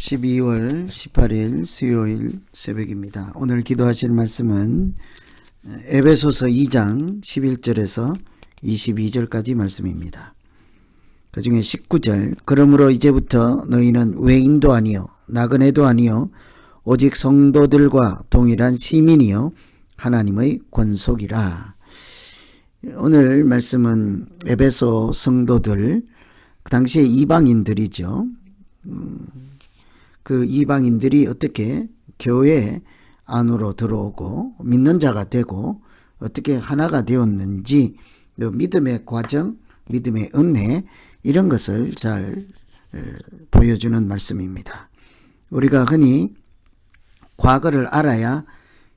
12월 18일 수요일 새벽입니다. 오늘 기도하실 말씀은 에베소서 2장 11절에서 22절까지 말씀입니다. 그 중에 19절, 그러므로 이제부터 너희는 외인도 아니요 나그네도 아니요 오직 성도들과 동일한 시민이요 하나님의 권속이라. 오늘 말씀은 에베소 성도들, 그 당시에 이방인들이죠. 그 이방인들이 어떻게 교회 안으로 들어오고 믿는 자가 되고 어떻게 하나가 되었는지, 믿음의 과정, 믿음의 은혜, 이런 것을 잘 보여주는 말씀입니다. 우리가 흔히 과거를 알아야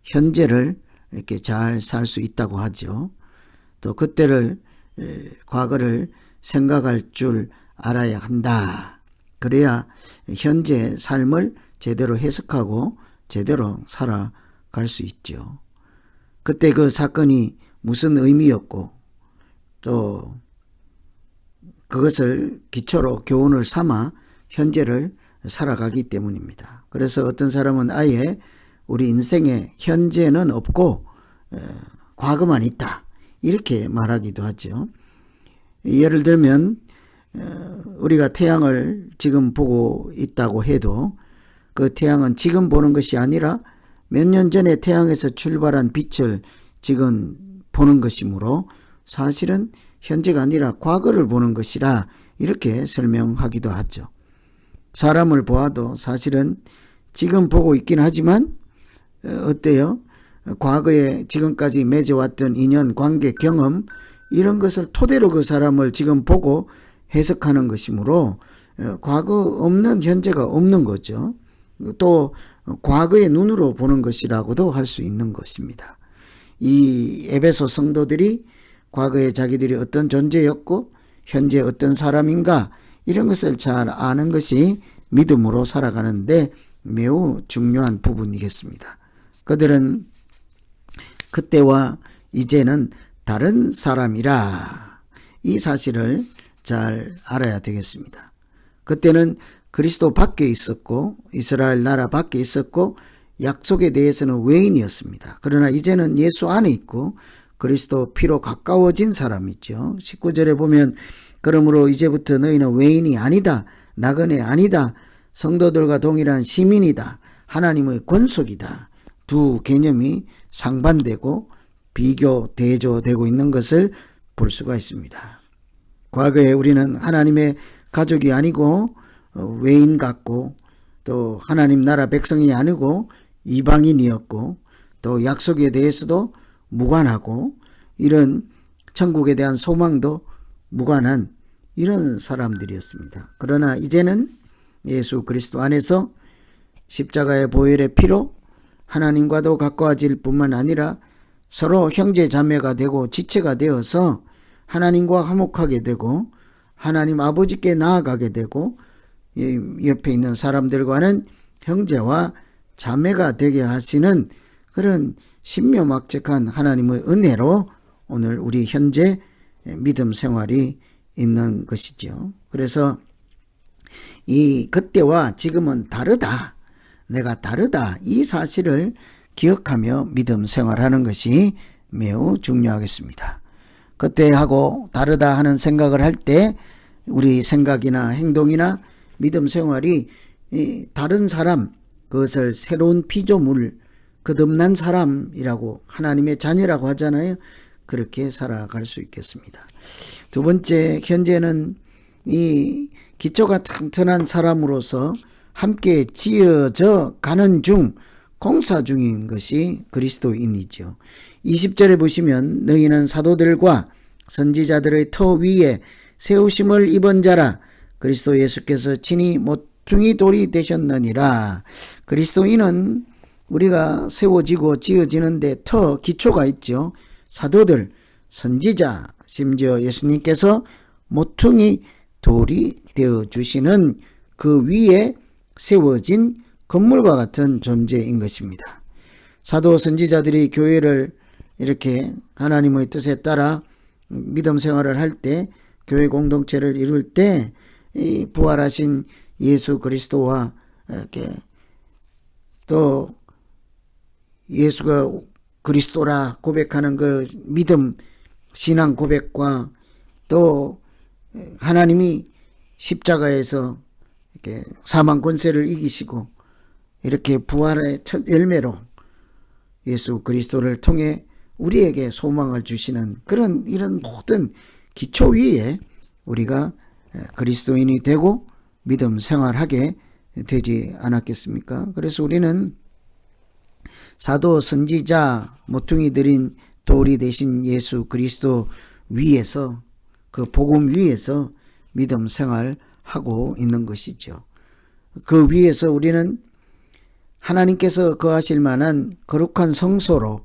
현재를 이렇게 잘 살 수 있다고 하죠. 또 그때를, 과거를 생각할 줄 알아야 한다. 그래야 현재 삶을 제대로 해석하고 제대로 살아갈 수 있죠. 그때 그 사건이 무슨 의미였고 또 그것을 기초로 교훈을 삼아 현재를 살아가기 때문입니다. 그래서 어떤 사람은 아예 우리 인생에 현재는 없고 과거만 있다, 이렇게 말하기도 하죠. 예를 들면 우리가 태양을 지금 보고 있다고 해도 그 태양은 지금 보는 것이 아니라 몇 년 전에 태양에서 출발한 빛을 지금 보는 것이므로 사실은 현재가 아니라 과거를 보는 것이라, 이렇게 설명하기도 하죠. 사람을 보아도 사실은 지금 보고 있긴 하지만 어때요? 과거에 지금까지 맺어왔던 인연, 관계, 경험, 이런 것을 토대로 그 사람을 지금 보고 해석하는 것이므로 과거 없는 현재가 없는 거죠. 또 과거의 눈으로 보는 것이라고도 할 수 있는 것입니다. 이 에베소 성도들이 과거에 자기들이 어떤 존재였고 현재 어떤 사람인가, 이런 것을 잘 아는 것이 믿음으로 살아가는데 매우 중요한 부분이겠습니다. 그들은 그때와 이제는 다른 사람이라, 이 사실을 잘 알아야 되겠습니다. 그때는 그리스도 밖에 있었고 이스라엘 나라 밖에 있었고 약속에 대해서는 외인이었습니다. 그러나 이제는 예수 안에 있고 그리스도 피로 가까워진 사람이죠. 19절에 보면 그러므로 이제부터 너희는 외인이 아니다, 나그네 아니다, 성도들과 동일한 시민이다, 하나님의 권속이다. 두 개념이 상반되고 비교, 대조되고 있는 것을 볼 수가 있습니다. 과거에 우리는 하나님의 가족이 아니고 외인 같고 또 하나님 나라 백성이 아니고 이방인이었고 또 약속에 대해서도 무관하고 이런 천국에 대한 소망도 무관한 이런 사람들이었습니다. 그러나 이제는 예수 그리스도 안에서 십자가의 보혈의 피로 하나님과도 가까워질 뿐만 아니라 서로 형제 자매가 되고 지체가 되어서 하나님과 화목하게 되고 하나님 아버지께 나아가게 되고 옆에 있는 사람들과는 형제와 자매가 되게 하시는 그런 신묘막측한 하나님의 은혜로 오늘 우리 현재 믿음 생활이 있는 것이죠. 그래서 이 그때와 지금은 다르다, 내가 다르다, 이 사실을 기억하며 믿음 생활하는 것이 매우 중요하겠습니다. 그때하고 다르다 하는 생각을 할 때 우리 생각이나 행동이나 믿음 생활이 다른 사람, 그것을 새로운 피조물, 거듭난 사람이라고, 하나님의 자녀라고 하잖아요. 그렇게 살아갈 수 있겠습니다. 두 번째, 현재는 이 기초가 튼튼한 사람으로서 함께 지어져 가는 중, 공사 중인 것이 그리스도인이죠. 20절에 보시면 너희는 사도들과 선지자들의 터 위에 세우심을 입은 자라, 그리스도 예수께서 친히 모퉁이 돌이 되셨느니라. 그리스도인은 우리가 세워지고 지어지는데 터, 기초가 있죠. 사도들, 선지자, 심지어 예수님께서 모퉁이 돌이 되어주시는 그 위에 세워진 건물과 같은 존재인 것입니다. 사도 선지자들이 교회를 이렇게 하나님의 뜻에 따라 믿음 생활을 할 때, 교회 공동체를 이룰 때 이 부활하신 예수 그리스도와 이렇게 또 예수가 그리스도라 고백하는 그 믿음, 신앙 고백과 또 하나님이 십자가에서 이렇게 사망 권세를 이기시고 이렇게 부활의 첫 열매로 예수 그리스도를 통해 우리에게 소망을 주시는 그런 이런 모든 기초 위에 우리가 그리스도인이 되고 믿음 생활하게 되지 않았겠습니까? 그래서 우리는 사도 선지자 모퉁이들인 돌이 되신 예수 그리스도 위에서 그 복음 위에서 믿음 생활하고 있는 것이죠. 그 위에서 우리는 하나님께서 거하실 만한 거룩한 성소로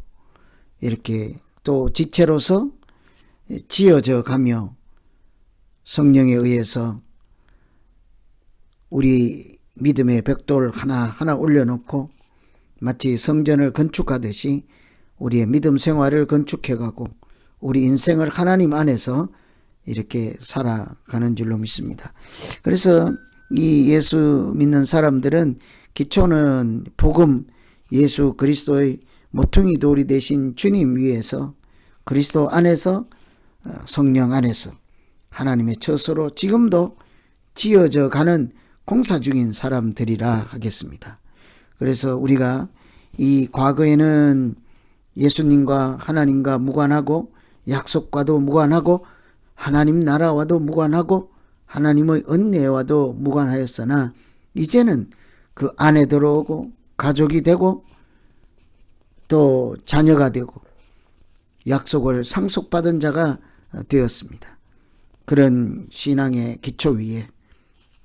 이렇게 또 지체로서 지어져 가며 성령에 의해서 우리 믿음의 벽돌 하나하나 올려놓고 마치 성전을 건축하듯이 우리의 믿음 생활을 건축해가고 우리 인생을 하나님 안에서 이렇게 살아가는 줄로 믿습니다. 그래서 이 예수 믿는 사람들은 기초는 복음 예수 그리스도의 모퉁이 돌이 되신 주님 위에서 그리스도 안에서 성령 안에서 하나님의 처소로 지금도 지어져 가는 공사 중인 사람들이라 하겠습니다. 그래서 우리가 이 과거에는 예수님과 하나님과 무관하고 약속과도 무관하고 하나님 나라와도 무관하고 하나님의 은혜와도 무관하였으나 이제는 그 안에 들어오고 가족이 되고 또 자녀가 되고 약속을 상속받은 자가 되었습니다. 그런 신앙의 기초 위에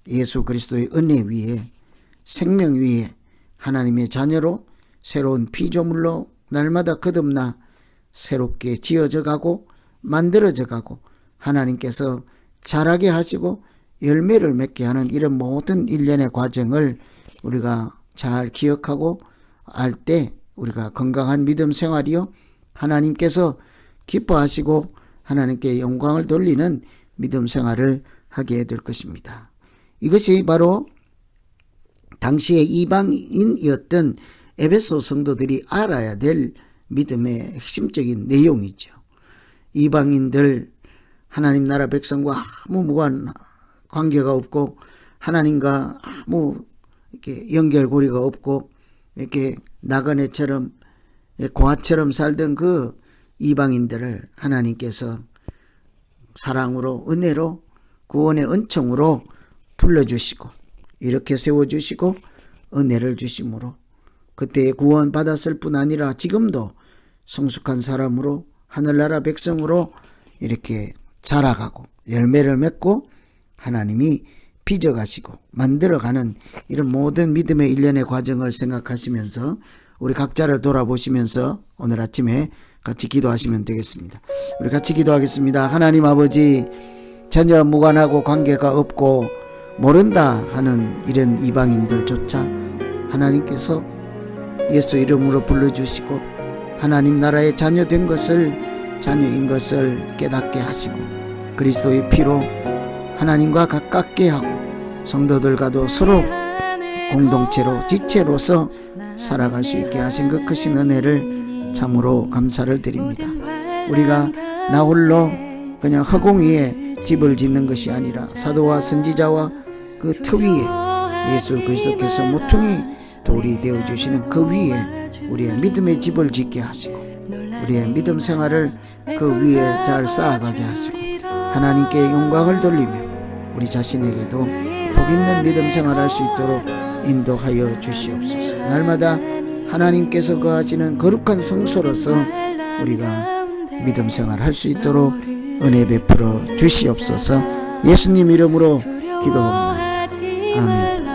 예수 그리스도의 은혜 위에 생명 위에 하나님의 자녀로 새로운 피조물로 날마다 거듭나 새롭게 지어져 가고 만들어져 가고 하나님께서 자라게 하시고 열매를 맺게 하는 이런 모든 일련의 과정을 우리가 잘 기억하고 알 때 우리가 건강한 믿음 생활이요 하나님께서 기뻐하시고 하나님께 영광을 돌리는 믿음 생활을 하게 될 것입니다. 이것이 바로 당시의 이방인이었던 에베소 성도들이 알아야 될 믿음의 핵심적인 내용이죠. 이방인들 하나님 나라 백성과 아무 무관 관계가 없고 하나님과 아무 이렇게 연결고리가 없고 이렇게 나그네처럼 고아처럼 살던 그 이방인들을 하나님께서 사랑으로 은혜로 구원의 은총으로 불러주시고 이렇게 세워주시고 은혜를 주심으로 그때 구원 받았을 뿐 아니라 지금도 성숙한 사람으로 하늘나라 백성으로 이렇게 자라가고 열매를 맺고 하나님이 빚어가시고 만들어가는 이런 모든 믿음의 일련의 과정을 생각하시면서 우리 각자를 돌아보시면서 오늘 아침에 같이 기도하시면 되겠습니다. 우리 같이 기도하겠습니다. 하나님 아버지, 전혀 무관하고 관계가 없고 모른다 하는 이런 이방인들조차 하나님께서 예수 이름으로 불러주시고 하나님 나라의 자녀인 것을 깨닫게 하시고 그리스도의 피로 하나님과 가깝게 하고 성도들과도 서로 공동체로 지체로서 살아갈 수 있게 하신 그 크신 은혜를 참으로 감사를 드립니다. 우리가 나 홀로 그냥 허공 위에 집을 짓는 것이 아니라 사도와 선지자와 그 터 위에 예수 그리스도께서 모퉁이 돌이 되어주시는 그 위에 우리의 믿음의 집을 짓게 하시고 우리의 믿음 생활을 그 위에 잘 쌓아가게 하시고 하나님께 영광을 돌리며 우리 자신에게도 복 있는 믿음 생활할 수 있도록 인도하여 주시옵소서. 날마다 하나님께서 거하시는 거룩한 성소로서 우리가 믿음 생활할 수 있도록 은혜 베풀어 주시옵소서. 예수님 이름으로 기도합니다. 아멘.